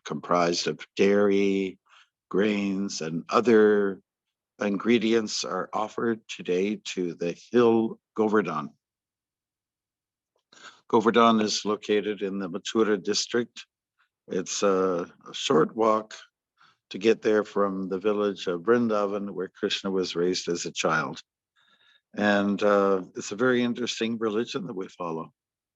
comprised of dairy, grains, and other ingredients are offered today to the hill Govardhan. Govardhan is located in the Mathura district. It's a short walk to get there from the village of Vrindavan, where Krishna was raised as a child. And it's a very interesting religion that we follow.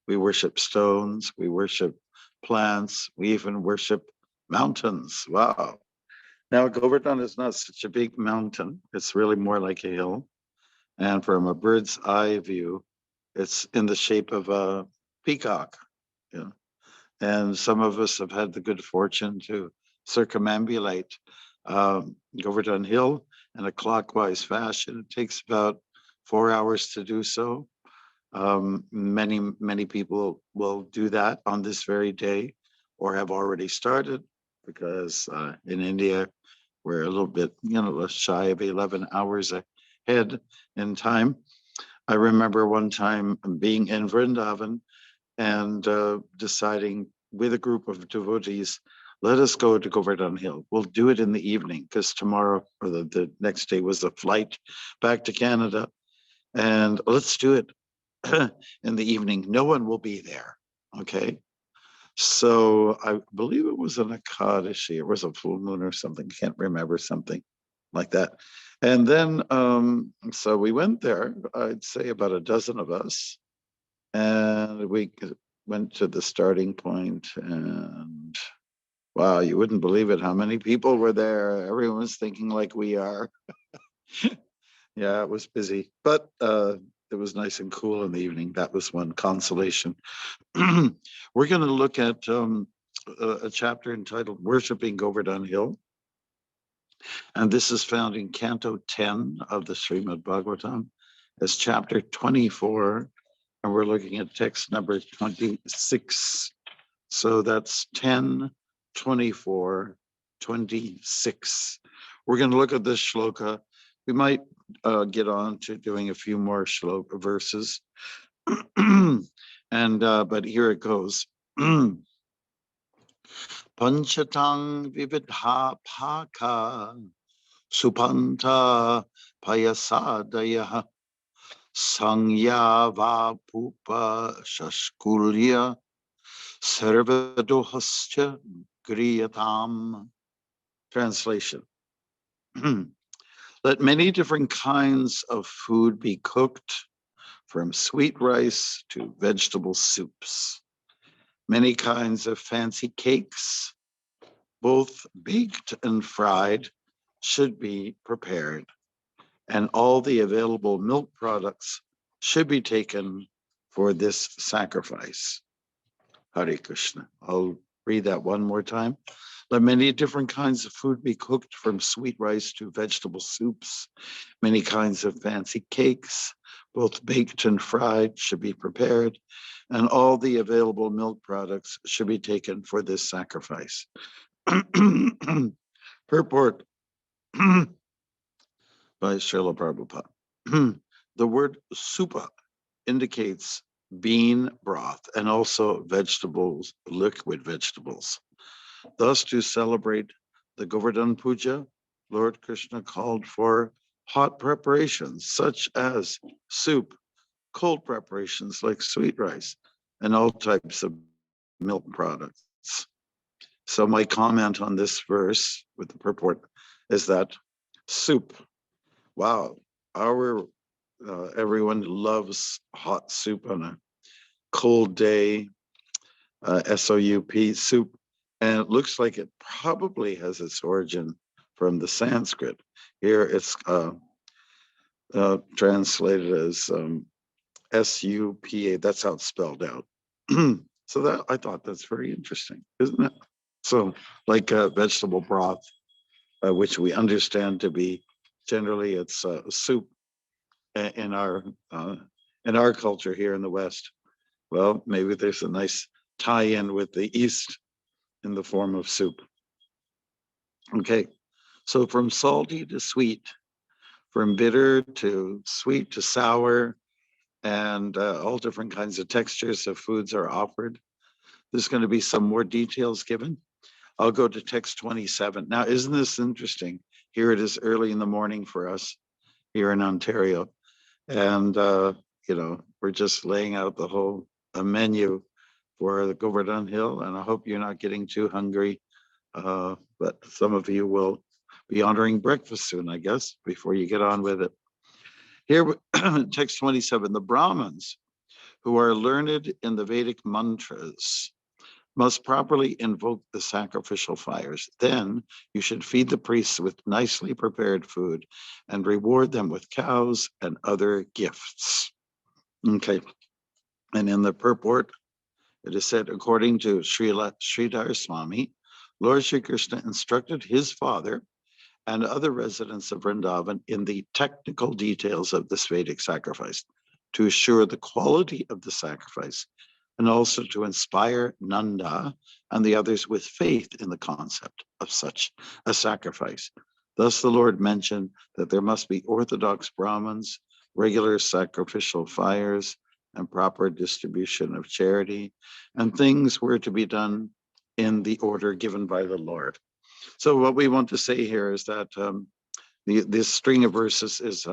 We worship stones, we worship plants, we even worship mountains. Wow. Now, Govardhan is not such a big mountain. It's really more like a hill. And from a bird's eye view, it's in the shape of a peacock. Yeah. And some of us have had the good fortune to circumambulate Govardhan Hill in a clockwise fashion. It takes about 4 hours to do so. Many people will do that on this very day or have already started, because in India, we're a little bit, less shy of 11 hours ahead in time. I remember one time being in Vrindavan and deciding with a group of devotees, let us go to Govardhan Hill. We'll do it in the evening, because tomorrow or the next day was a flight back to Canada. And let's do it in the evening. No one will be there. Okay. So I believe it was an Akadashi. It was a full moon or something. Can't remember, something like that. And then, so we went there, I'd say about a dozen of us. And we went to the starting point, and wow, you wouldn't believe it how many people were there. Everyone was thinking like we are. Yeah, it was busy, but it was nice and cool in the evening. That was one consolation. We're going to look at a chapter entitled Worshipping Govardhan Hill. And this is found in Canto 10 of the Srimad Bhagavatam as chapter 24. And we're looking at text number 26. So that's 10, 24, 26. We're going to look at this shloka. We might get on to doing a few more shloka verses. And but here it goes. Panchatang vividha phaka supanta payasadaya sangya vapupa shashkulya sarvadohascha griyatam. Translation. Let many different kinds of food be cooked, from sweet rice to vegetable soups. Many kinds of fancy cakes, both baked and fried, should be prepared, and all the available milk products should be taken for this sacrifice. Hare Krishna. I'll read that one more time. Let many different kinds of food be cooked, from sweet rice to vegetable soups. Many kinds of fancy cakes, both baked and fried, should be prepared, and all the available milk products should be taken for this sacrifice. Purport by Srila Prabhupada. The word supa indicates bean broth and also vegetables, liquid vegetables. Thus, to celebrate the Govardhana Puja, Lord Krishna called for hot preparations such as soup, cold preparations like sweet rice, and all types of milk products. So my comment on this verse with the purport is that soup, wow, everyone loves hot soup on a cold day, S-O-U-P, soup. And it looks like it probably has its origin from the Sanskrit. Here it's translated as S-U-P-A. That's how it's spelled out. So that, I thought that's very interesting, isn't it? So like vegetable broth, which we understand to be generally it's soup in our culture here in the West. Well, maybe there's a nice tie-in with the East in the form of soup. Okay, so from salty to sweet, from bitter to sweet to sour, and all different kinds of textures of foods are offered. there's going to be some more details given. I'll go to text 27. Now, isn't this interesting? Here it is early in the morning for us here in Ontario. And, we're just laying out the whole menu for the Govardhana Hill. And I hope you're not getting too hungry. But some of you will be honoring breakfast soon, I guess, before you get on with it. Here, text 27, the Brahmins who are learned in the Vedic mantras must properly invoke the sacrificial fires. Then you should feed the priests with nicely prepared food and reward them with cows and other gifts. Okay. And in the purport, it is said, according to Sridhar Swami, Lord Sri Krishna instructed his father and other residents of Vrindavan in the technical details of this Vedic sacrifice to assure the quality of the sacrifice and also to inspire Nanda and the others with faith in the concept of such a sacrifice. Thus, the Lord mentioned that there must be orthodox Brahmins, regular sacrificial fires, and proper distribution of charity, and things were to be done in the order given by the Lord. So what we want to say here is that this string of verses is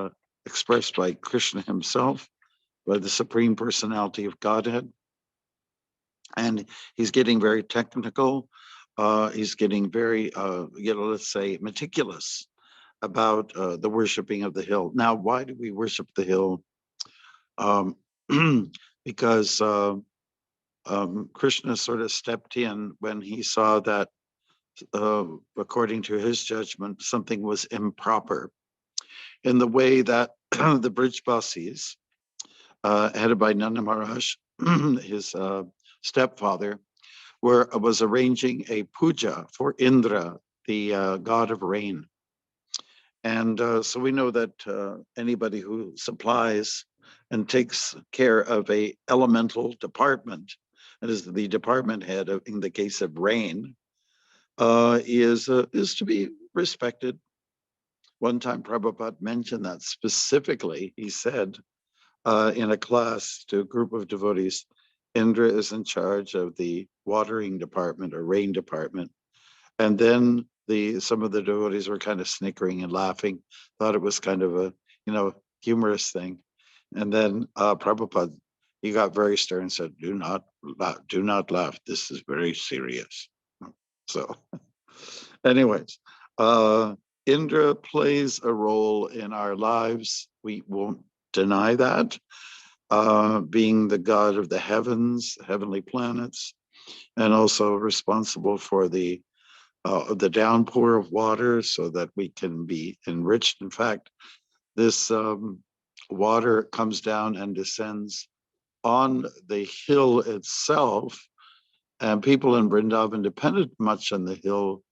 expressed by Krishna himself, by the Supreme Personality of Godhead. And he's getting very technical. He's getting very, let's say, meticulous about the worshiping of the hill. Now, why do we worship the hill? Because Krishna sort of stepped in when he saw that, according to his judgment, something was improper in the way that the Brijbasis, headed by Nanda Maharaj, his stepfather, was arranging a puja for Indra, the god of rain. And so we know that anybody who supplies and takes care of a elemental department, and is the department head of, in the case of rain, is to be respected. One time Prabhupada mentioned that specifically. He said in a class to a group of devotees, Indra is in charge of the watering department or rain department. And then some of the devotees were kind of snickering and laughing, thought it was kind of a, humorous thing. And then Prabhupada, he got very stern and said, do not laugh. This is very serious. So anyways, Indra plays a role in our lives. We won't deny that. Being the god of the heavens, heavenly planets, and also responsible for the downpour of water so that we can be enriched. In fact, this water comes down and descends on the hill itself, and people in Vrindavan depended much on the hill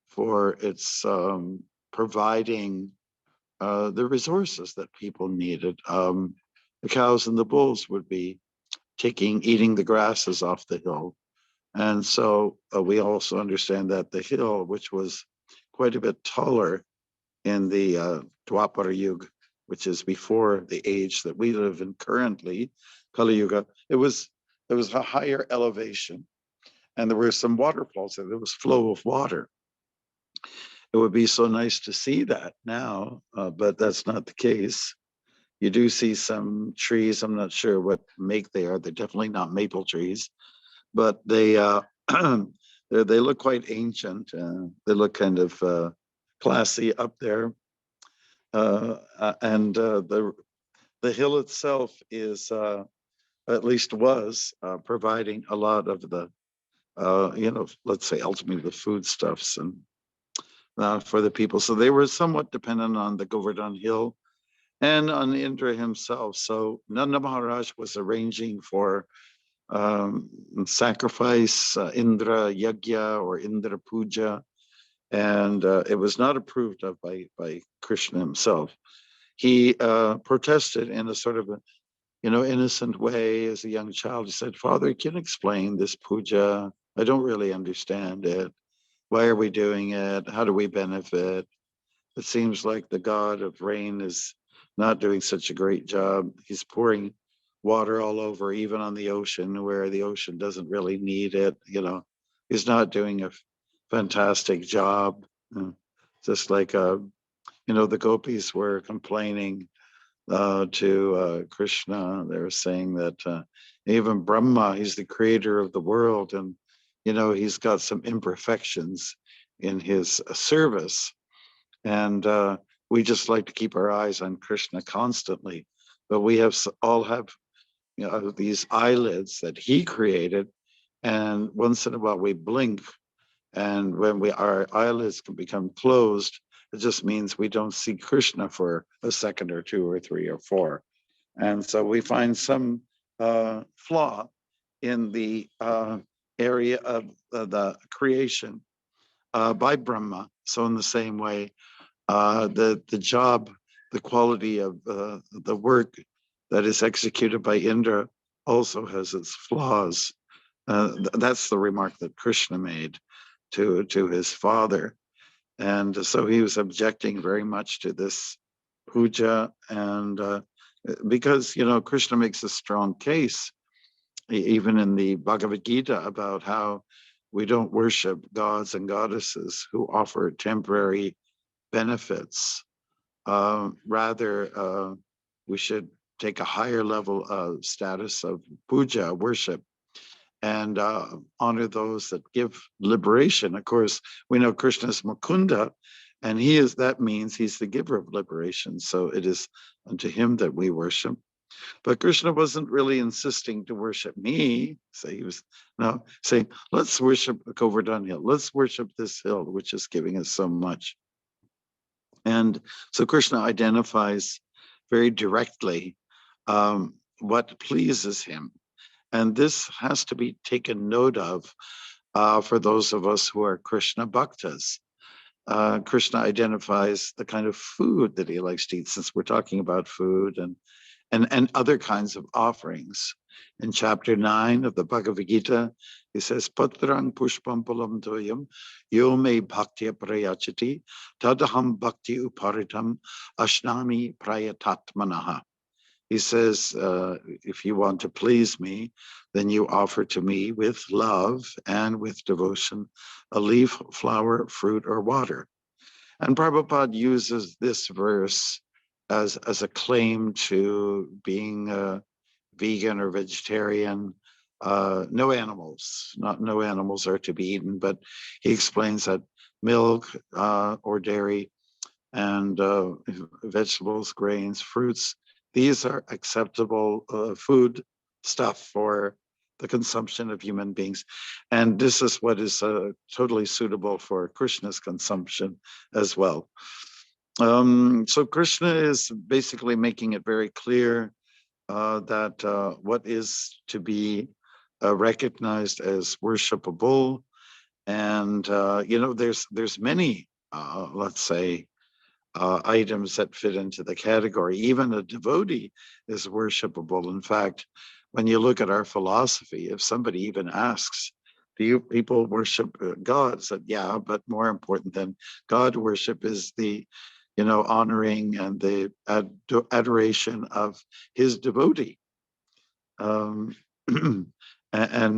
for its providing the resources that people needed. The cows and the bulls would be eating the grasses off the hill. And so we also understand that the hill, which was quite a bit taller in the Dwapara Yuga, which is before the age that we live in currently, Kali Yuga, it was a higher elevation, and there were some waterfalls there. There was flow of water. It would be so nice to see that now, but that's not the case. You do see some trees. I'm not sure what make they are. They're definitely not maple trees, but they they look quite ancient. They look kind of classy up there, and the hill itself is, at least was, providing a lot of the, let's say ultimately the foodstuffs and for the people. So they were somewhat dependent on the Govardhana Hill and on Indra himself. So Nanda Maharaj was arranging for sacrifice, Indra Yagya or Indra Puja, and it was not approved of by Krishna himself. He protested in a sort of a, innocent way as a young child. He said, Father, can you explain this puja? I don't really understand it. Why are we doing it? How do we benefit? It seems like the god of rain is not doing such a great job. He's pouring water all over, even on the ocean, where the ocean doesn't really need it. He's not doing a fantastic job. Just like, the gopis were complaining to Krishna. They were saying that even Brahma, he's the creator of the world, and he's got some imperfections in his service, and we just like to keep our eyes on Krishna constantly. But we all have these eyelids that he created, and once in a while we blink, and when our eyelids can become closed, it just means we don't see Krishna for a second or two or three or four. And so we find some flaw in the area of the creation by Brahma. So in the same way, the job, the quality of the work that is executed by Indra also has its flaws. That's the remark that Krishna made to his father. And so he was objecting very much to this puja. And because, Krishna makes a strong case, even in the Bhagavad Gita, about how we don't worship gods and goddesses who offer temporary benefits. Rather, we should take a higher level of status of puja, worship, and honor those that give liberation. Of course, we know Krishna is Mukunda, and that means he's the giver of liberation. So it is unto him that we worship. But Krishna wasn't really insisting to worship me. So he was saying, let's worship Govardhana Hill. Let's worship this hill, which is giving us so much. And so Krishna identifies very directly what pleases him. And this has to be taken note of for those of us who are Krishna bhaktas. Krishna identifies the kind of food that he likes to eat, since we're talking about food and other kinds of offerings. In chapter 9 of the Bhagavad Gita, he says, Patrang pushpam palam toyam yo me bhakti prayachati tadaham bhakti uparitam ashnami prayatatmanaha. He says, if you want to please me, then you offer to me with love and with devotion a leaf, flower, fruit, or water. And Prabhupada uses this verse as a claim to being vegan or vegetarian. No animals are to be eaten, but he explains that milk or dairy and vegetables, grains, fruits, these are acceptable food stuff for the consumption of human beings. And this is what is totally suitable for Krishna's consumption as well. So Krishna is basically making it very clear that what is to be recognized as worshipable. And, there's many, let's say, items that fit into the category. Even a devotee is worshipable. In fact, when you look at our philosophy, if somebody even asks, do you people worship God? Said, yeah, but more important than God worship is the, honoring and the adoration of his devotee. And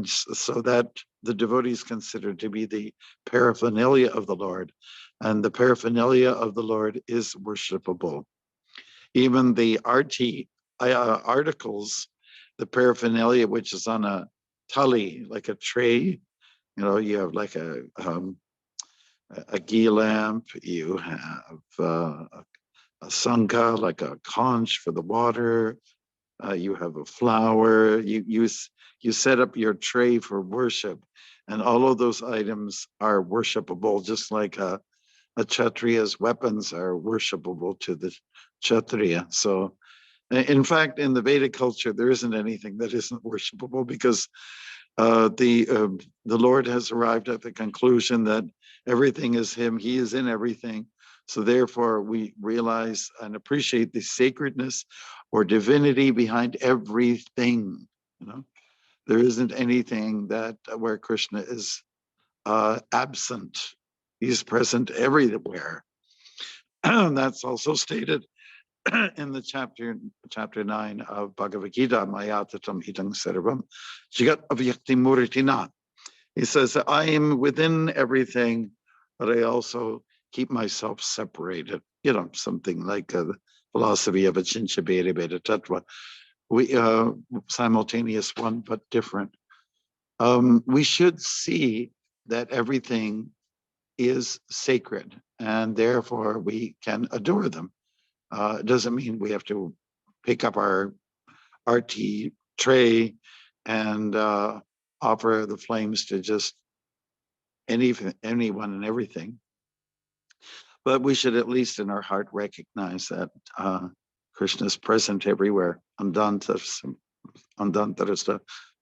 so that the devotee is considered to be the paraphernalia of the Lord, and the paraphernalia of the Lord is worshipable. Even the articles, the paraphernalia, which is on a tali, like a tray, you have like a ghee lamp, you have a sangha, like a conch for the water, you have a flower, you set up your tray for worship, and all of those items are worshipable, just like a Kshatriya's weapons are worshipable to the Kshatriya. So in fact, in the Vedic culture, there isn't anything that isn't worshipable, because the Lord has arrived at the conclusion that everything is him, he is in everything. So therefore, we realize and appreciate the sacredness or divinity behind everything. There isn't anything that where Krishna is absent. He's present everywhere. That's also stated in the chapter 9 of Bhagavad Gita, Mayatatam Idam Sarvam, Jagat Avyakti Muritina. He says, I am within everything, but I also keep myself separated. You know, something like the philosophy of Achincha Bheda Bheda Tattva. We simultaneous one, but different. We should see that everything is sacred, and therefore we can adore them. It doesn't mean we have to pick up our tea tray and offer the flames to just anyone and everything. But we should at least in our heart recognize that Krishna is present everywhere. Andantarasta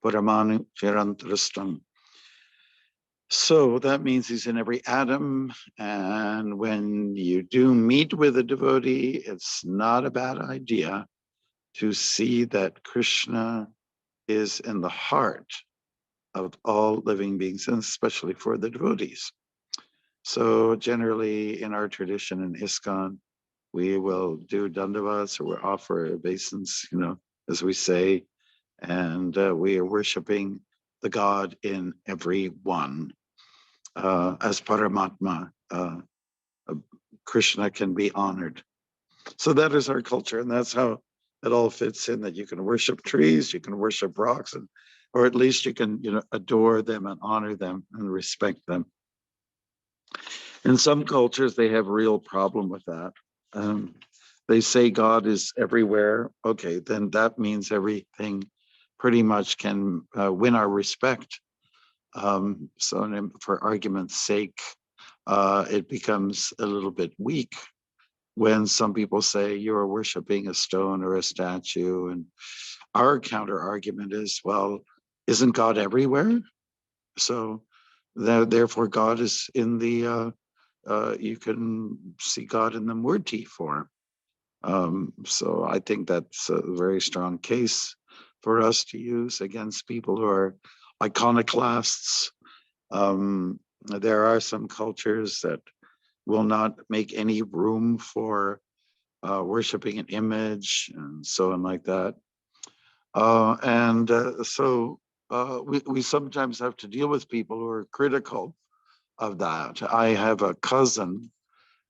paramanu chirantarastam. So that means he's in every atom. And when you do meet with a devotee, it's not a bad idea to see that Krishna is in the heart of all living beings, and especially for the devotees. So generally in our tradition in ISKCON, we will do dandavats, or we'll offer obeisance, you know, as we say, and we are worshiping the God in every one. As Paramatma, Krishna can be honored. So that is our culture, and that's how it all fits in, that you can worship trees, you can worship rocks, and or at least you can, you know, adore them and honor them and respect them. In some cultures, they have a real problem with that. They say God is everywhere. Okay, then that means everything pretty much can win our respect. So for argument's sake, it becomes a little bit weak when some people say you are worshiping a stone or a statue. And our counter argument is, well, isn't God everywhere? So therefore God is in the, you can see God in the Murti form. So I think that's a very strong case for us to use against people who are iconoclasts. There are some cultures that will not make any room for worshiping an image and so on like that. So we sometimes have to deal with people who are critical of that. I have a cousin,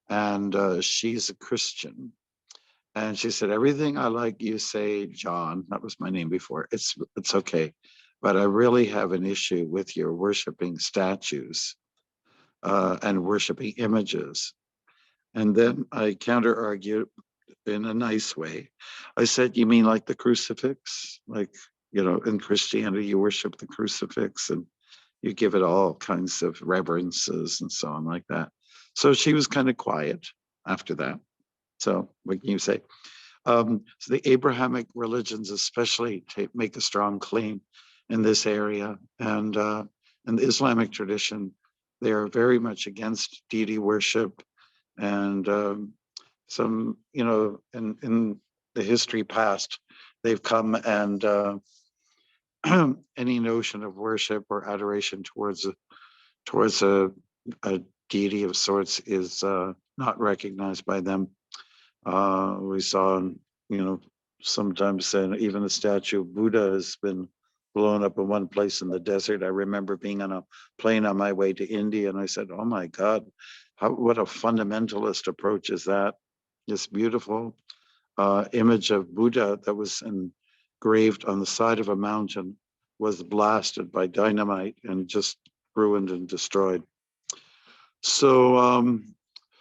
and she's a Christian. And she said, everything I like you say, John, that was my name before, it's okay. But I really have an issue with your worshiping statues and worshiping images. And then I counter argued in a nice way. I said, you mean like the crucifix? Like, you know, in Christianity, you worship the crucifix and you give it all kinds of reverences and so on like that. So she was kind of quiet after that. So what can you say? So the Abrahamic religions especially make a strong claim in this area. And in the Islamic tradition, they are very much against deity worship. And some, you know, in the history past, they've come and any notion of worship or adoration towards a deity of sorts is not recognized by them. We saw, you know, sometimes even the statue of Buddha has been blown up in one place in the desert. I remember being on a plane on my way to India, and I said, oh my God, what a fundamentalist approach is that? This beautiful image of Buddha that was engraved on the side of a mountain was blasted by dynamite and just ruined and destroyed. So,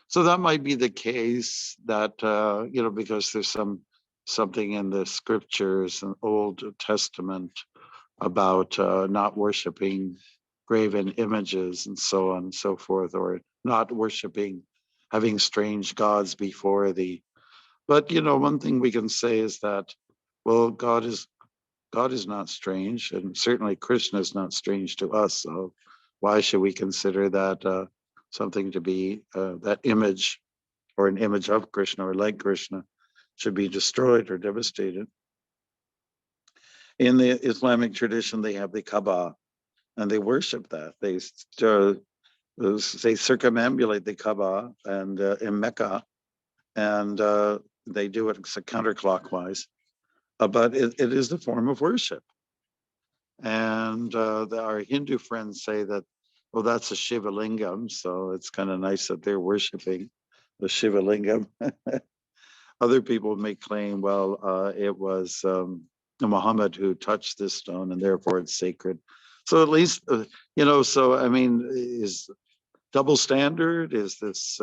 so that might be the case that, you know, because there's something in the scriptures and Old Testament about not worshiping graven images and so on and so forth, or not worshiping, having strange gods before thee. But, you know, one thing we can say is that, well, God is not strange, and certainly Krishna is not strange to us. So why should we consider that something to be that image or an image of Krishna or like Krishna should be destroyed or devastated? In the Islamic tradition, they have the Kaaba, and they worship that. They circumambulate the Kaaba and in Mecca, and they do it counterclockwise, but it is a form of worship. And our Hindu friends say that, well, that's a Shiva lingam, so it's kind of nice that they're worshiping the Shiva lingam. Other people may claim, well, it was Muhammad who touched this stone, and therefore it's sacred. So at least, so I mean, is double standard? Is this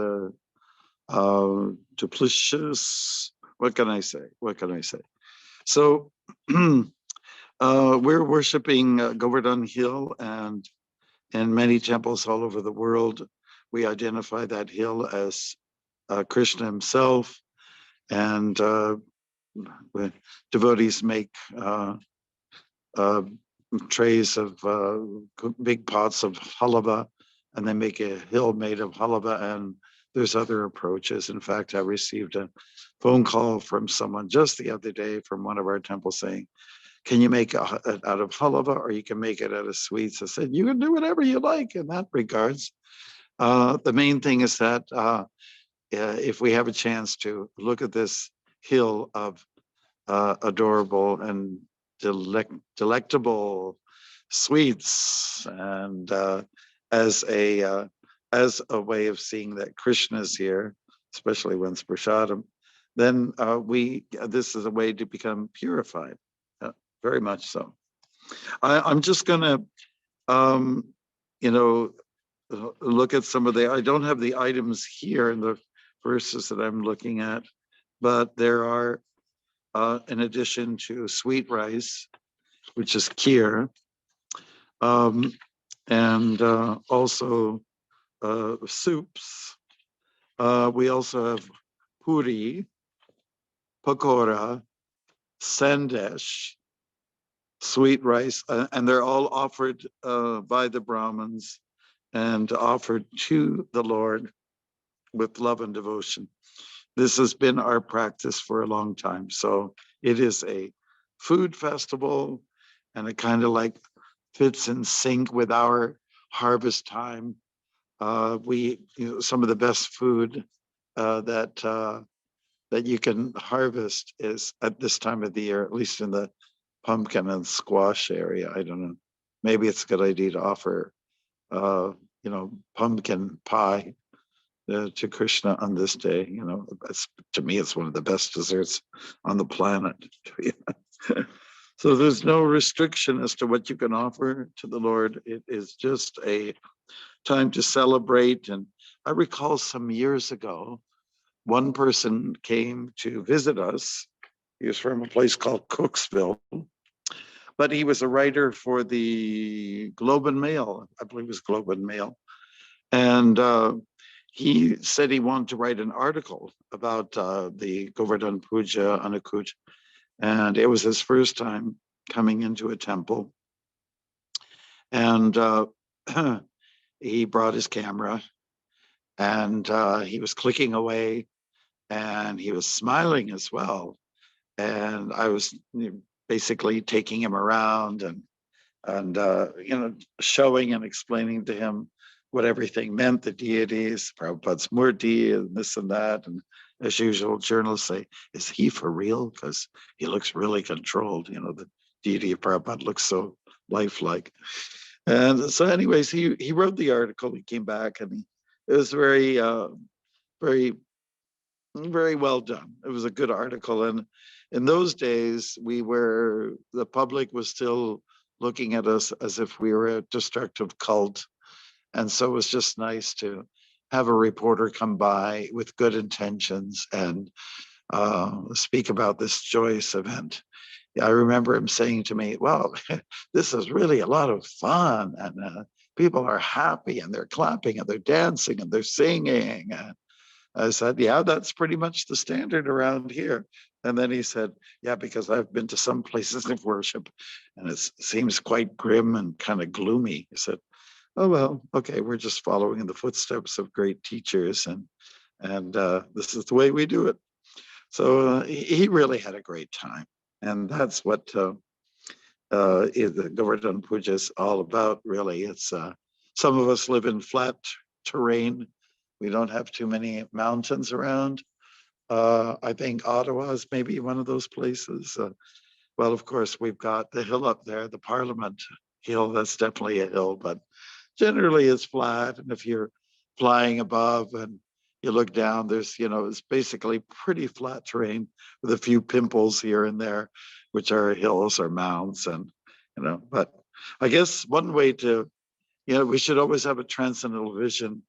duplicitous? What can I say? What can I say? So we're worshiping Govardhana Hill, and in many temples all over the world, we identify that hill as Krishna himself, and devotees make trays of big pots of halava, and they make a hill made of halava, and there's other approaches. In fact, I received a phone call from someone just the other day from one of our temples saying, can you make it out of halava, or you can make it out of sweets? I said, you can do whatever you like in that regards. The main thing is that if we have a chance to look at this hill of adorable and delectable sweets, and as a way of seeing that Krishna is here, especially when it's prasadam, then this is a way to become purified. Very much so. I'm just gonna, look at some of I don't have the items here in the verses that I'm looking at, but there are, in addition to sweet rice, which is kheer, and also soups. We also have puri, pakora, sandesh, sweet rice, and they're all offered by the Brahmins and offered to the Lord with love and devotion. This has been our practice for a long time. So it is a food festival, and it kind of like fits in sync with our harvest time. Some of the best food that you can harvest is at this time of the year, at least in the pumpkin and squash area. I don't know. Maybe it's a good idea to offer, pumpkin pie to Krishna on this day. To me, it's one of the best desserts on the planet. So there's no restriction as to what you can offer to the Lord. It is just a time to celebrate. And I recall some years ago, one person came to visit us. He was from a place called Cooksville, but he was a writer for the Globe and Mail. I believe it was Globe and Mail. And he said he wanted to write an article about the Govardhana Puja, Anakut, and it was his first time coming into a temple. And he brought his camera, and he was clicking away, and he was smiling as well. And I was basically taking him around and showing and explaining to him what everything meant, the deities, Prabhupada's Murti, and this and that. And as usual, journalists say, is he for real? Because he looks really controlled. The deity of Prabhupada looks so lifelike. And so anyways, he wrote the article, he came back, and it was very, very, very well done. It was a good article. And in those days, the public was still looking at us as if we were a destructive cult. And so it was just nice to have a reporter come by with good intentions and speak about this joyous event. I remember him saying to me, well, this is really a lot of fun, and people are happy, and they're clapping, and they're dancing, and they're singing. And I said, yeah, that's pretty much the standard around here. And then he said, yeah, because I've been to some places of worship, and it seems quite grim and kind of gloomy. He said, oh, well, okay, we're just following in the footsteps of great teachers, and this is the way we do it. So he really had a great time. And that's what the Govardhana Puja is all about, really. It's some of us live in flat terrain. We don't have too many mountains around. I think Ottawa is maybe one of those places. Well, of course, we've got the hill up there, the Parliament Hill. That's definitely a hill, but generally it's flat. And if you're flying above and you look down, there's, it's basically pretty flat terrain with a few pimples here and there, which are hills or mounds. And, but I guess one way to, we should always have a transcendental vision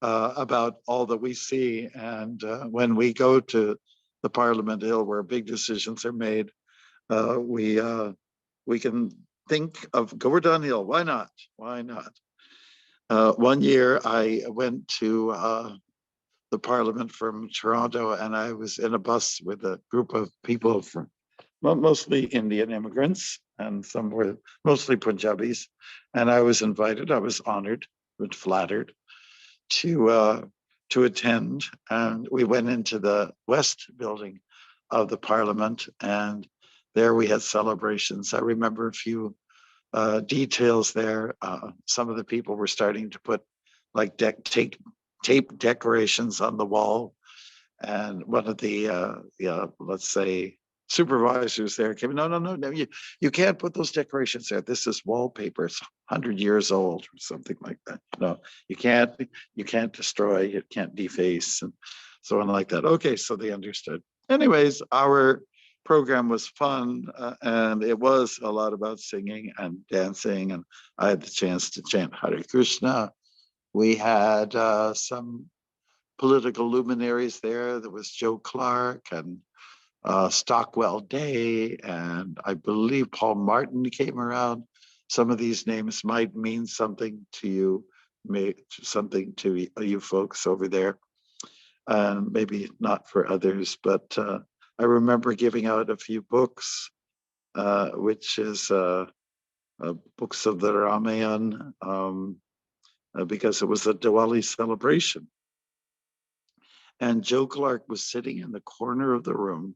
about all that we see. And when we go to the Parliament Hill where big decisions are made, we can think of Govardhana Hill. Why not? Why not? One year I went to the Parliament from Toronto, and I was in a bus with a group of people from mostly Indian immigrants, and some were mostly Punjabis. And I was invited. I was honored, but flattered to attend. And we went into the West Building of the Parliament, and there we had celebrations. I remember a few details there. Some of the people were starting to put like tape decorations on the wall, and one of the let's say supervisors there came, no, you can't put those decorations there. This is wallpaper. It's 100 years old or something like that. No, you can't destroy, you can't deface, and so on like that. Okay, so they understood. Anyways, our program was fun, and it was a lot about singing and dancing, and I had the chance to chant Hare Krishna. We had some political luminaries there. There was Joe Clark and Stockwell Day, and I believe Paul Martin came around. Some of these names might mean something to you, something to you folks over there, and maybe not for others. But I remember giving out a few books, which is books of the Ramayana, because it was a Diwali celebration. And Joe Clark was sitting in the corner of the room,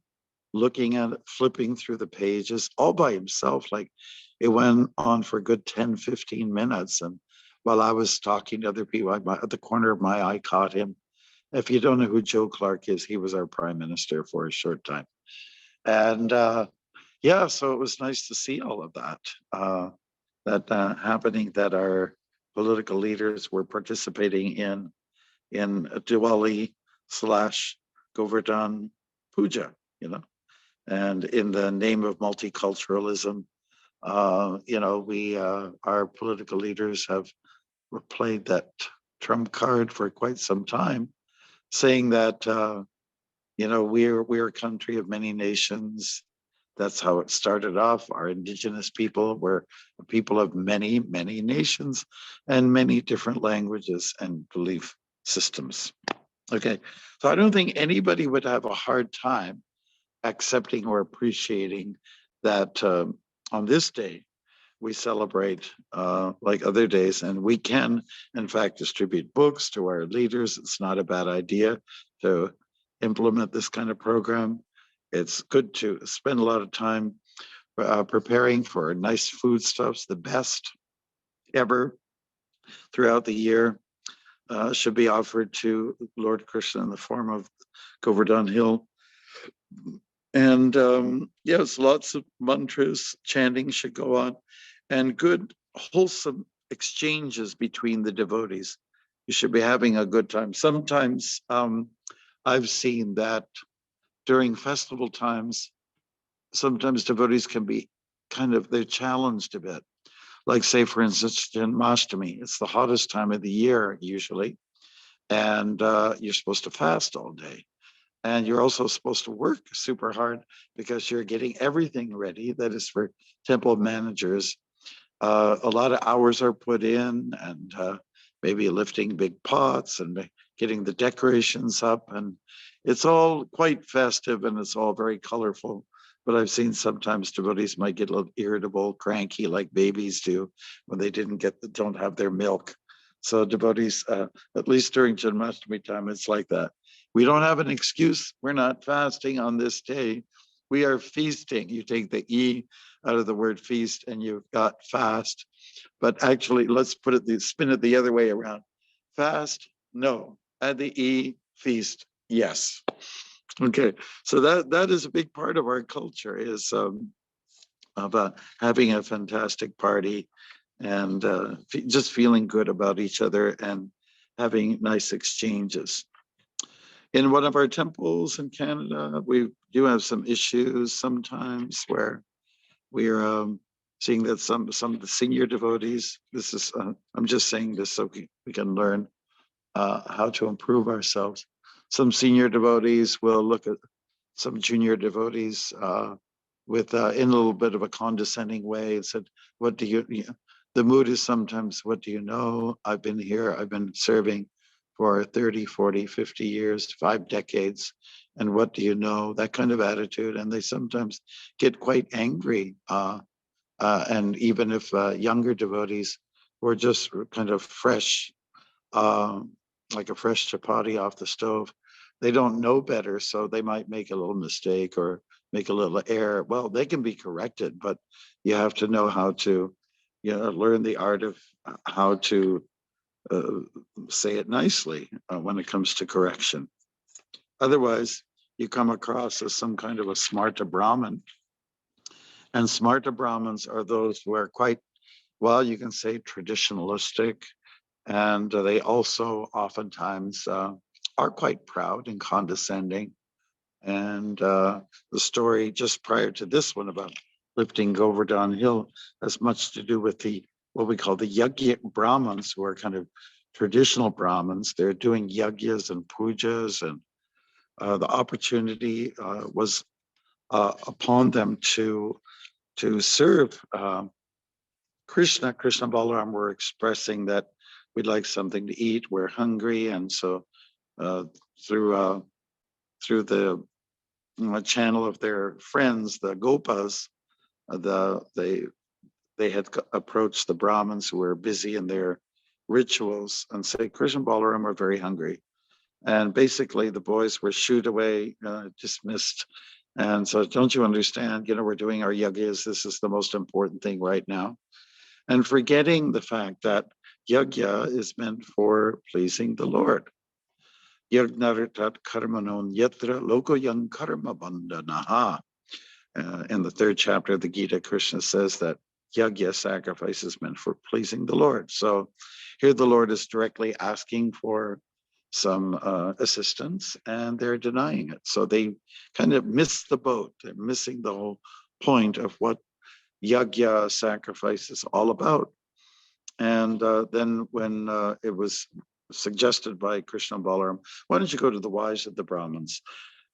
looking at it, flipping through the pages all by himself. Like it went on for a good 10, 15 minutes. And while I was talking to other people, at the corner of my eye caught him. If you don't know who Joe Clark is, he was our prime minister for a short time. And yeah, so it was nice to see all of that happening, that our political leaders were participating in Diwali / Govardhana Puja, and in the name of multiculturalism, we, our political leaders have played that trump card for quite some time, saying that, we're a country of many nations. That's how it started off. Our indigenous people were people of many, many nations and many different languages and belief systems. Okay, so I don't think anybody would have a hard time accepting or appreciating that on this day we celebrate like other days, and we can in fact distribute books to our leaders. It's not a bad idea to implement this kind of program. It's good to spend a lot of time preparing for nice foodstuffs, the best ever throughout the year. Should be offered to Lord Krishna in the form of Govardhana Hill. And yes, lots of mantras, chanting should go on, and good, wholesome exchanges between the devotees. You should be having a good time. Sometimes I've seen that during festival times, sometimes devotees can be they're challenged a bit. Like, say, for instance, Janmashtami, it's the hottest time of the year usually, and you're supposed to fast all day. And you're also supposed to work super hard because you're getting everything ready. That is for temple managers. A lot of hours are put in, and maybe lifting big pots and getting the decorations up. And it's all quite festive, and it's all very colorful. But I've seen sometimes devotees might get a little irritable, cranky, like babies do when they don't have their milk. So devotees, at least during Janmashtami time, it's like that. We don't have an excuse. We're not fasting on this day. We are feasting. You take the E out of the word feast and you've got fast. But actually, let's spin it the other way around. Fast, no. Add the E, feast, yes. Okay, so that is a big part of our culture, is of having a fantastic party and just feeling good about each other and having nice exchanges. In one of our temples in Canada, we do have some issues sometimes where we're seeing that some of the senior devotees, this is, I'm just saying this so we can learn how to improve ourselves. Some senior devotees will look at some junior devotees with in a little bit of a condescending way and said, what do you know, the mood is sometimes, what do you know? I've been here, I've been serving for 30, 40, 50 years, 5 decades. And what do you know? That kind of attitude. And they sometimes get quite angry. And even if younger devotees were just kind of fresh, um, like a fresh chapati off the stove, they don't know better, so they might make a little mistake or make a little error. Well, they can be corrected, but you have to know how to, learn the art of how to uh, say it nicely when it comes to correction. Otherwise, you come across as some kind of a smarta Brahmin. And smarta Brahmins are those who are quite, well, you can say traditionalistic, and they also oftentimes are quite proud and condescending. And the story just prior to this one about lifting Govardhana Hill has much to do with the what we call the Yajna Brahmins, who are kind of traditional Brahmins. They're doing yagyas and pujas, and the opportunity was upon them to serve Krishna. Krishna Balaram were expressing that we'd like something to eat, we're hungry, and so uh, through through the channel of their friends, the Gopas, they had approached the Brahmins who were busy in their rituals and say, Krishna Balaram are very hungry. And basically the boys were shooed away, dismissed. And so don't you understand, we're doing our yagyas. This is the most important thing right now. And forgetting the fact that yajna is meant for pleasing the Lord. Yagnaritat karmanon yatra lokoyan karma bandhanaha. In the 3rd chapter of the Gita, Krishna says that yajna, sacrifice, is meant for pleasing the Lord. So here the Lord is directly asking for some assistance, and they're denying it. So they kind of miss the boat. They're missing the whole point of what yajna, sacrifice, is all about. And then when it was suggested by Krishna Balaram, why don't you go to the wives of the Brahmins?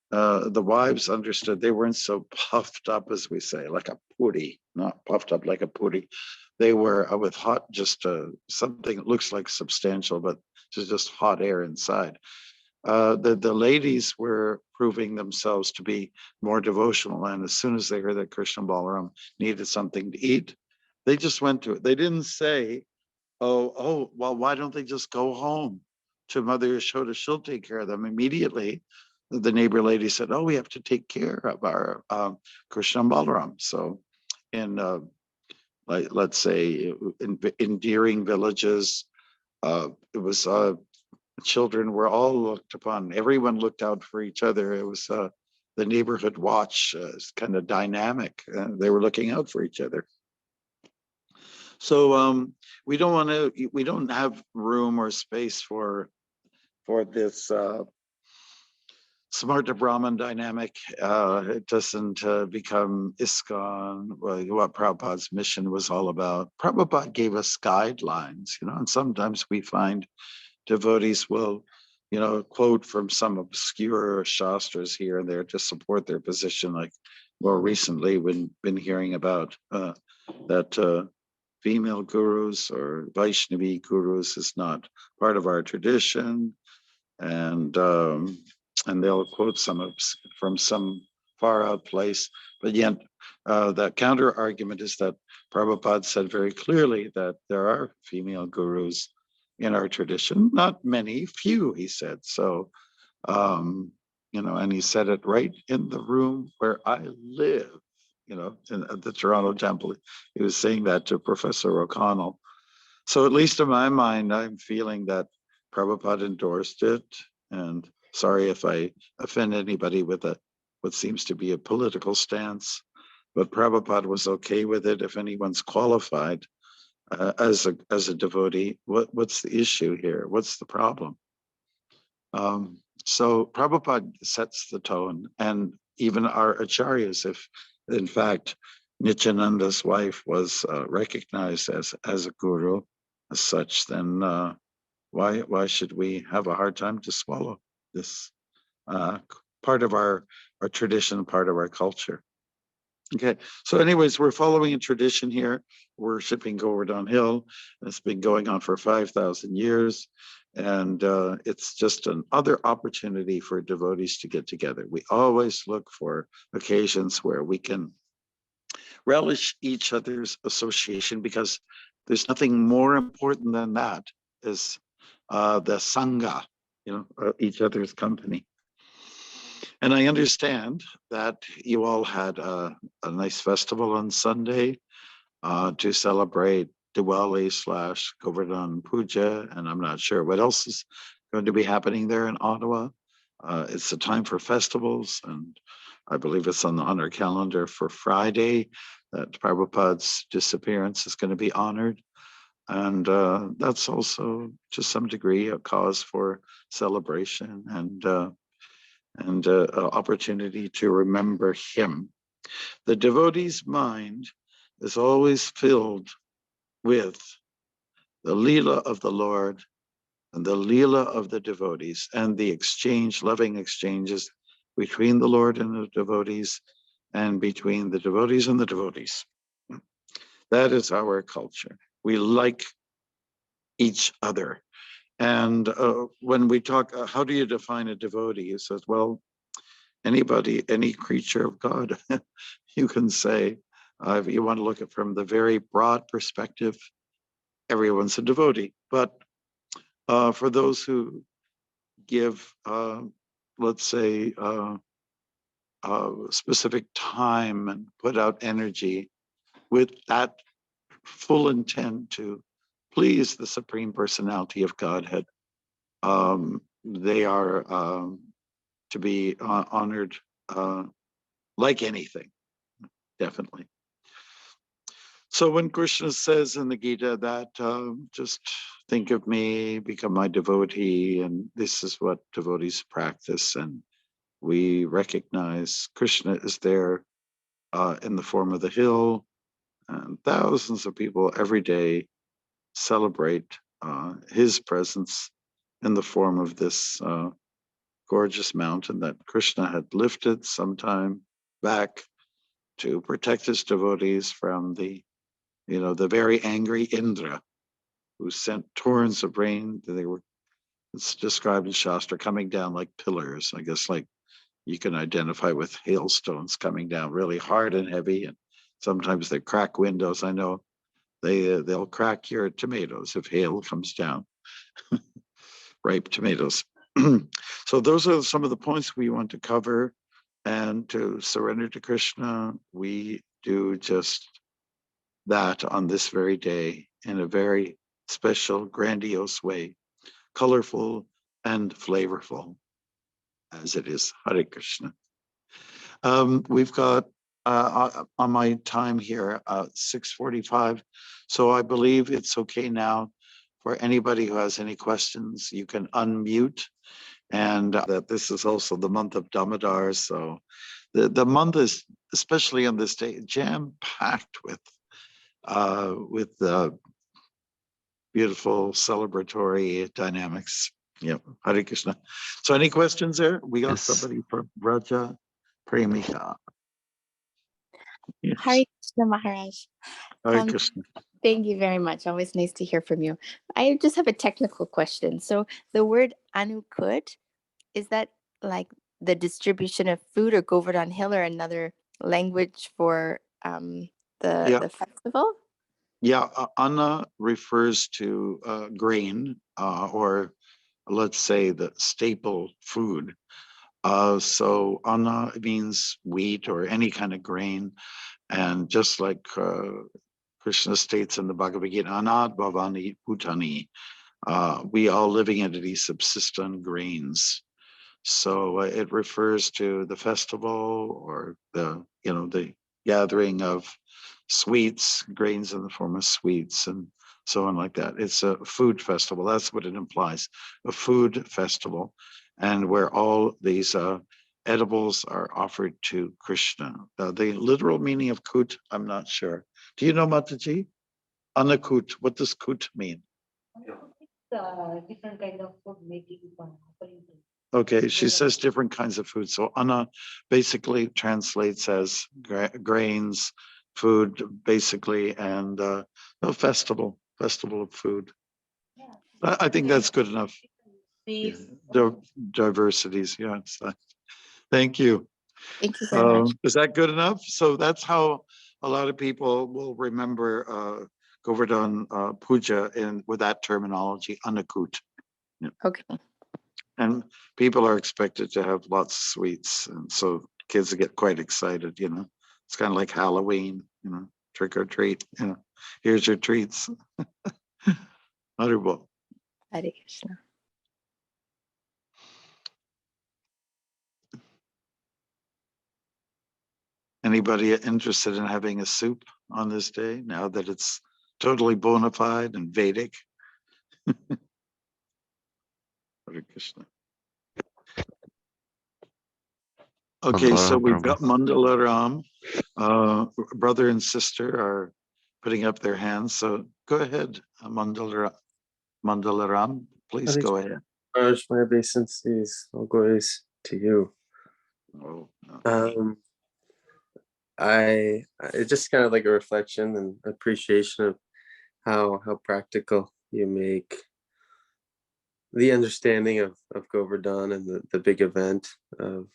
The wives understood they weren't so puffed up, as we say, like a puri, not puffed up like a puri. They were with hot, just something that looks like substantial, but just hot air inside. The ladies were proving themselves to be more devotional. And as soon as they heard that Krishna Balaram needed something to eat, they just went to it. They didn't say, well, why don't they just go home to Mother Yashoda? She'll take care of them immediately. The neighbor lady said, we have to take care of our Krishna Balaram. So in, let's say, in endearing villages, it was children were all looked upon. Everyone looked out for each other. It was the neighborhood watch, kind of dynamic. They were looking out for each other. So we don't have room or space for this Smarta Brahman dynamic. It doesn't become ISKCON, what Prabhupada's mission was all about. Prabhupada gave us guidelines, and sometimes we find devotees will, quote from some obscure shastras here and there to support their position. Like more recently, we've been hearing about that female gurus or Vaishnavi gurus is not part of our tradition, and they'll quote from some far out place. But yet, the counter argument is that Prabhupada said very clearly that there are female gurus in our tradition, not many, few, he said. So, and he said it right in the room where I live, in the Toronto Temple. He was saying that to Professor O'Connell. So at least in my mind, I'm feeling that Prabhupada endorsed it. And Sorry if I offend anybody with what seems to be a political stance, but Prabhupada was okay with it. If anyone's qualified as a devotee, what's the issue here? What's the problem? So Prabhupada sets the tone, and even our acharyas, if in fact Nityananda's wife was recognized as a guru, as such, then why should we have a hard time to swallow this part of our tradition, part of our culture? Okay, so anyways, we're following a tradition here, worshiping Govardhana Hill. It's been going on for 5,000 years, and it's just another opportunity for devotees to get together. We always look for occasions where we can relish each other's association, because there's nothing more important than that, is the sangha, each other's company. And I understand that you all had a nice festival on Sunday to celebrate Diwali / Govardhana Puja, and I'm not sure what else is going to be happening there in Ottawa. It's a time for festivals, and I believe it's on our calendar for Friday that Prabhupada's disappearance is going to be honored. And that's also, to some degree, a cause for celebration and an opportunity to remember him. The devotee's mind is always filled with the Leela of the Lord and the Leela of the devotees, and the loving exchanges between the Lord and the devotees, and between the devotees and the devotees. That is our culture. We like each other. And when we talk, how do you define a devotee? He says, well, anybody, any creature of God, you can say, if you want to look at from the very broad perspective, everyone's a devotee. But for those who give, let's say, specific time and put out energy with that full intent to please the Supreme Personality of Godhead, they are to be honored like anything, definitely. So when Krishna says in the Gita that just think of me, become my devotee, and this is what devotees practice, and we recognize Krishna is there in the form of the hill, and thousands of people every day celebrate his presence in the form of this gorgeous mountain that Krishna had lifted sometime back to protect his devotees from the very angry Indra, who sent torrents of rain. It's described in Shastra, coming down like pillars. I guess like you can identify with hailstones coming down really hard and heavy, and sometimes they crack windows. I know they'll crack your tomatoes if hail comes down, ripe tomatoes. So those are some of the points we want to cover, and to surrender to Krishna, we do just that on this very day in a very special, grandiose way, colorful and flavorful as it is. Hare Krishna. We've got on my time here 6:45, so I believe it's okay now for anybody who has any questions. You can unmute, and that this is also the month of Damodar, so the month is, especially on this day, jam-packed with beautiful celebratory dynamics. Yeah, Hare Krishna. So any questions there? We got somebody from Raja Premika. Yes. Hare Krishna Maharaj. Hare Krishna. Thank you very much. Always nice to hear from you. I just have a technical question. So the word anukut, is that like the distribution of food, or Govardhana Hill, or another language for the festival? Yeah, Anna refers to grain, or let's say the staple food. So Anna means wheat or any kind of grain. And just like Krishna states in the Bhagavad Gita, Anad Bhavani Bhutani, we all living entities subsist on grains. So it refers to the festival or the gathering of sweets, grains in the form of sweets and so on like that. It's a food festival. That's what it implies, a food festival, and where all these edibles are offered to Krishna. The literal meaning of kut, I'm not sure. Do you know, Mataji? Anakut, what does kut mean? Different kind of food making offering to. Okay, she says different kinds of food. So Anna basically translates as grains, food, basically, and a festival of food. Yeah. I think that's good enough. Yeah. Seeds. Diversities, yeah. Thank you. Thank you very much. Is that good enough? So that's how a lot of people will remember Govardhana Puja with that terminology, Anakut. Okay. And people are expected to have lots of sweets. And so kids get quite excited, It's kind of like Halloween, trick or treat, here's your treats. Wonderful. Hare Krishna. Anybody interested in having a soup on this day now that it's totally bona fide and Vedic? Hare Krishna. Okay, so we've got Mandala Ram. Brother and sister are putting up their hands. So go ahead, Mandala Ram. Please go ahead. Raj, my obeisances, all glories to you. Oh, no. It's just kind of like a reflection and appreciation of how practical you make the understanding of Govardhan and the big event of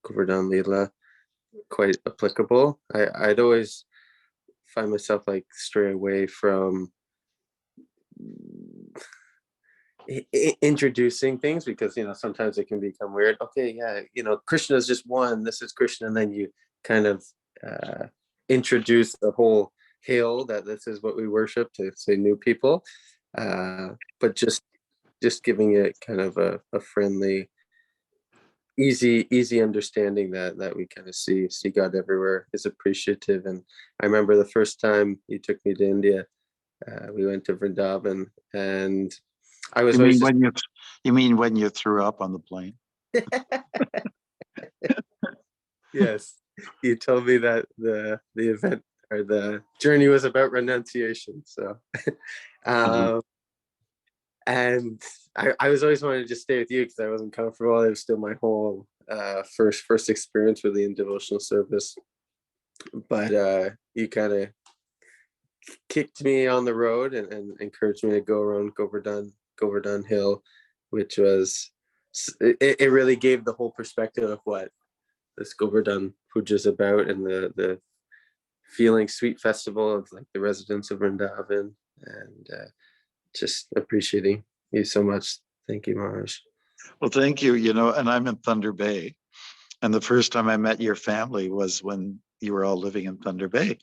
Govardhan Leela quite applicable. I'd always find myself like stray away from introducing things because sometimes it can become weird. Okay, yeah, Krishna is just one, this is Krishna, and then you kind of introduce the whole hill that this is what we worship to say new people, but just giving it kind of a friendly, easy understanding that we kind of see God everywhere is appreciative. And I remember the first time you took me to India, we went to Vrindavan, and I was you mean when you threw up on the plane? Yes, you told me that the event or the journey was about renunciation. So, and I was always wanting to just stay with you because I wasn't comfortable. It was still my whole first experience really in devotional service. But you kind of kicked me on the road and encouraged me to go around Govardhan Hill, which was it really gave the whole perspective of what this Govardhan Puja is about, and the feeling sweet festival of like the residents of Vrindavan, and just appreciating you so much. Thank you, Maharaj. Well, thank you. And I'm in Thunder Bay, and the first time I met your family was when you were all living in Thunder Bay.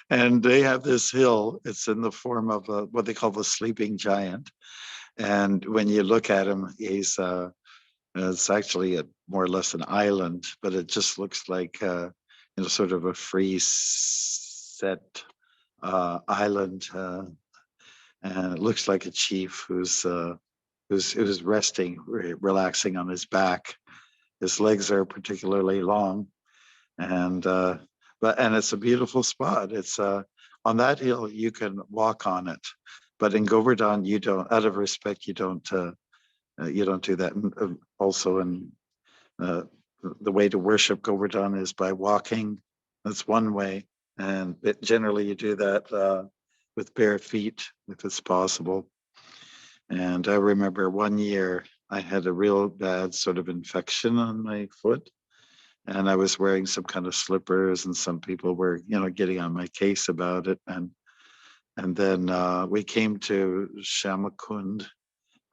And they have this hill. It's in the form of what they call the sleeping giant. And when you look at him, he's it's actually more or less an island, but it just looks like sort of a free set island, and it looks like a chief who's resting, relaxing on his back. His legs are particularly long, and it's a beautiful spot. It's on that hill you can walk on it, but in Govardhan you don't. Out of respect, you don't do that. And also, the way to worship Govardhan is by walking. That's one way, and generally you do that with bare feet if it's possible. And I remember one year I had a real bad sort of infection on my foot, and I was wearing some kind of slippers, and some people were, getting on my case about it. And then we came to Shamakund,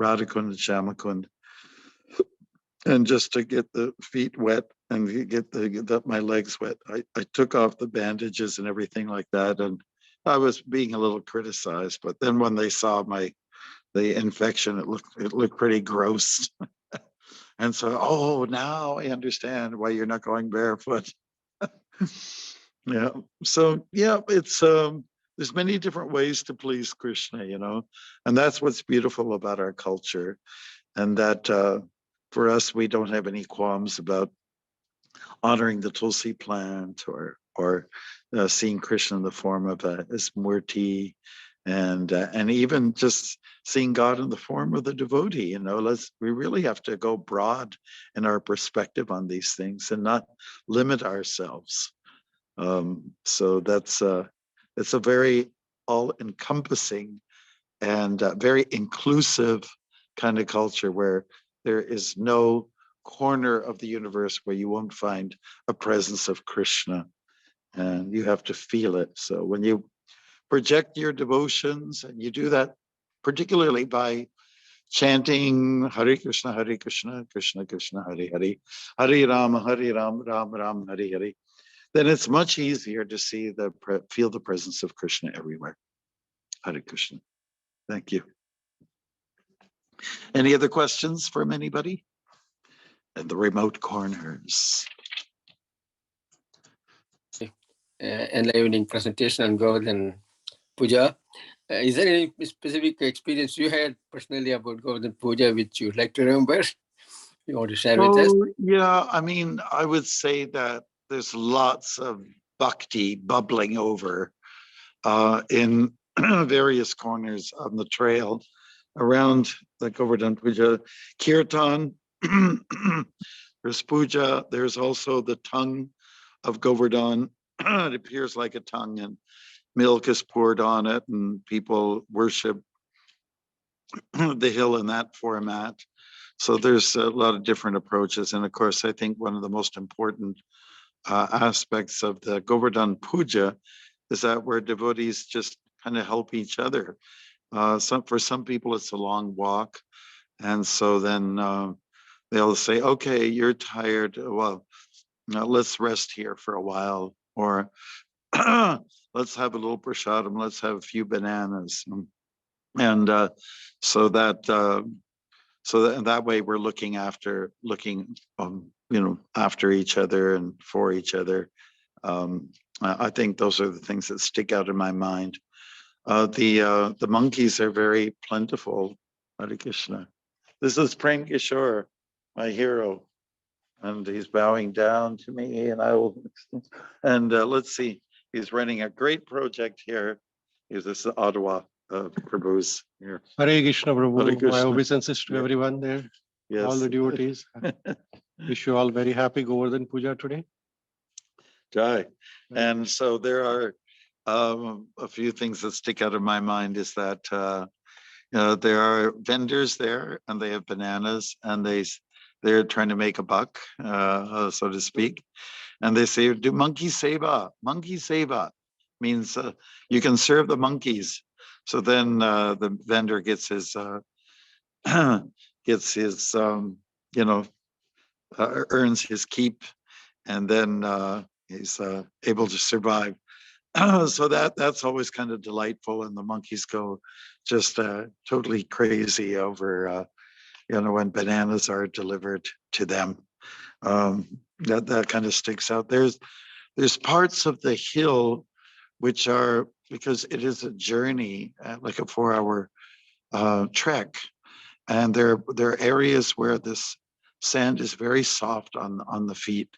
Radhakund and Shamakund, and just to get the feet wet and get my legs wet, I took off the bandages and everything like that. And I was being a little criticized, but then when they saw infection, it looked pretty gross. And so, oh, now I understand why you're not going barefoot. Yeah. So yeah, it's there's many different ways to please Krishna, and that's what's beautiful about our culture, and that for us, we don't have any qualms about honoring the Tulsi plant or seeing Krishna in the form of his murti, and even just seeing God in the form of the devotee. We really have to go broad in our perspective on these things and not limit ourselves. So it's a very all-encompassing and very inclusive kind of culture where there is no corner of the universe where you won't find a presence of Krishna, and you have to feel it. So when you project your devotions, and you do that particularly by chanting Hare Krishna, Krishna Krishna, Hare Hare, Hare Rama, Rama Rama, Hare Hare, then it's much easier to feel the presence of Krishna everywhere. Hare Krishna. Thank you. Any other questions from anybody in the remote corners? Enlivening presentation on Govardhana Puja. Is there any specific experience you had personally about Govardhana Puja which you'd like to remember? You want to share with us? Yeah, I mean, I would say that there's lots of bhakti bubbling over in various corners on the trail around the Govardhana Puja. Kirtan, there's puja, there's also the tongue of Govardhan. It appears like a tongue, and milk is poured on it, and people worship the hill in that format. So there's a lot of different approaches. And of course, I think one of the most important aspects of the Govardhana Puja is that where devotees just kind of help each other. For some people, it's a long walk. And so then they'll say, okay, you're tired. Well, let's rest here for a while. Or let's have a little prasadam. Let's have a few bananas. And so that way we're looking after each other and for each other. I think those are the things that stick out in my mind. The monkeys are very plentiful. Hare Krishna. This is Prem Kishore, my hero, and he's bowing down to me, and I will. And let's see, he's running a great project here. This is Ottawa Prabhu's here. Hare Krishna, Prabhu. Hare Krishna. My obeisances to Yeah. everyone there, Yes. all the devotees. Wish you all very happy Govardhana Puja today. Jai. And so there are a few things that stick out of my mind is that there are vendors there, and they have bananas, and they're trying to make a buck, so to speak. And they say, do monkey seva. Monkey seva means you can serve the monkeys. So then the vendor gets his earns his keep, and then he's able to survive. So that's always kind of delightful, and the monkeys go just totally crazy over when bananas are delivered to them. That kind of sticks out. There's parts of the hill which are, because it is a journey, like a 4-hour trek, and there are areas where this sand is very soft on the feet,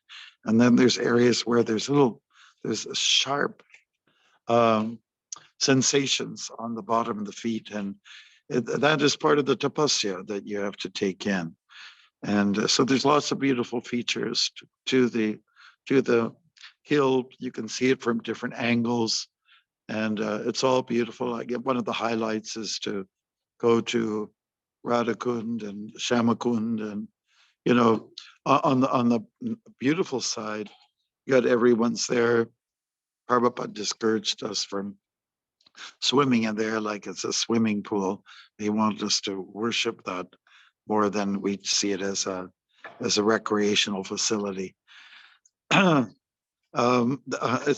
and then there's areas where there's sharp sensations on the bottom of the feet, and that is part of the tapasya that you have to take in. And so there's lots of beautiful features to the hill. You can see it from different angles, and it's all beautiful. I get one of the highlights is to go to Radhakund and Shamakund, and on the beautiful side, you got everyone's there. Prabhupada discouraged us from swimming in there like it's a swimming pool. He wanted us to worship that more than we see it as a recreational facility. It's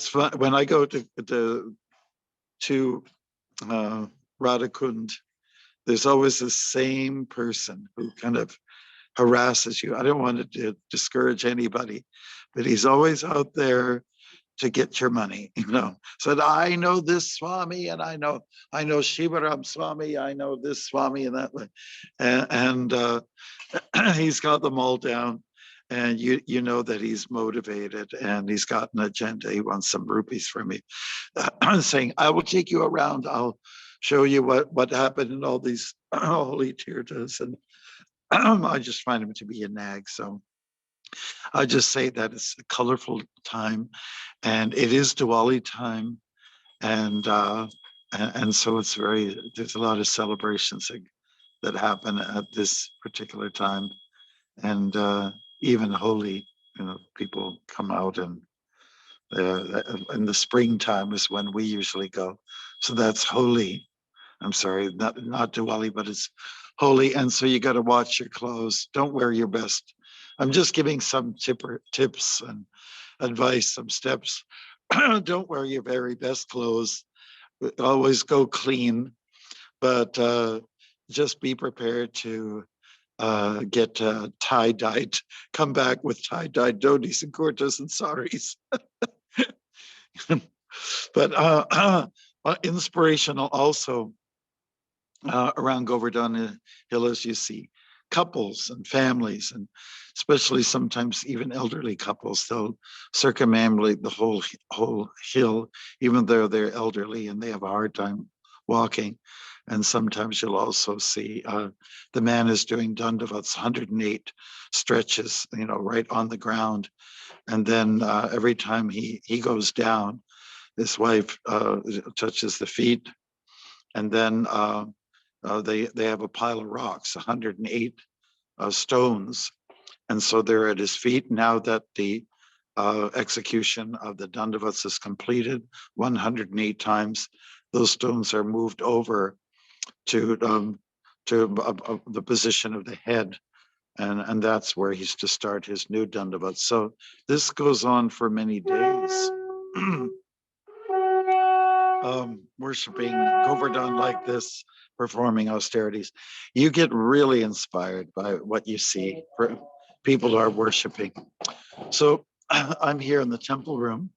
fun when I go to Radhakund. there's always the same person who kind of harasses you. I don't want to discourage anybody, but he's always out there to get your money, Said, I know this Swami, and I know Shivaram Swami, I know this Swami and that. And he's got them all down. And you know that he's motivated and he's got an agenda. He wants some rupees from me, saying, I will take you around. I'll show you what happened in all these holy tirthas. And I just find him to be a nag. So I just say that it's a colorful time, and it is Diwali time, and so it's there's a lot of celebrations that happen at this particular time, and even holy, people come out, and in the springtime is when we usually go. So that's holy. I'm sorry, not Diwali, but it's holy. And so you got to watch your clothes. Don't wear your best. I'm just giving some tips and advice, some steps. Don't wear your very best clothes. Always go clean, but just be prepared to get tie-dyed, come back with tie-dyed dhotis and kurtas and saris. But inspirational also. Around Govardhana Hill, as you see, couples and families, and especially sometimes even elderly couples, they'll circumambulate the whole hill, even though they're elderly and they have a hard time walking. And sometimes you'll also see the man is doing dandavats, 108 stretches, right on the ground. And then every time he goes down, his wife touches the feet, and then they have a pile of rocks, 108 stones. And so they're at his feet. Now that the execution of the Dandavats is completed 108 times, those stones are moved over to the position of the head. And that's where he's to start his new Dandavats. So this goes on for many days. Worshipping Govardhan like this, performing austerities, you get really inspired by what you see for people who are worshiping. So I'm here in the temple room,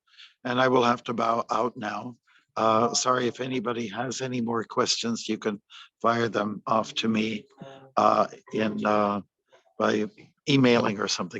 and I will have to bow out now. Sorry, if anybody has any more questions, you can fire them off to me by emailing or something.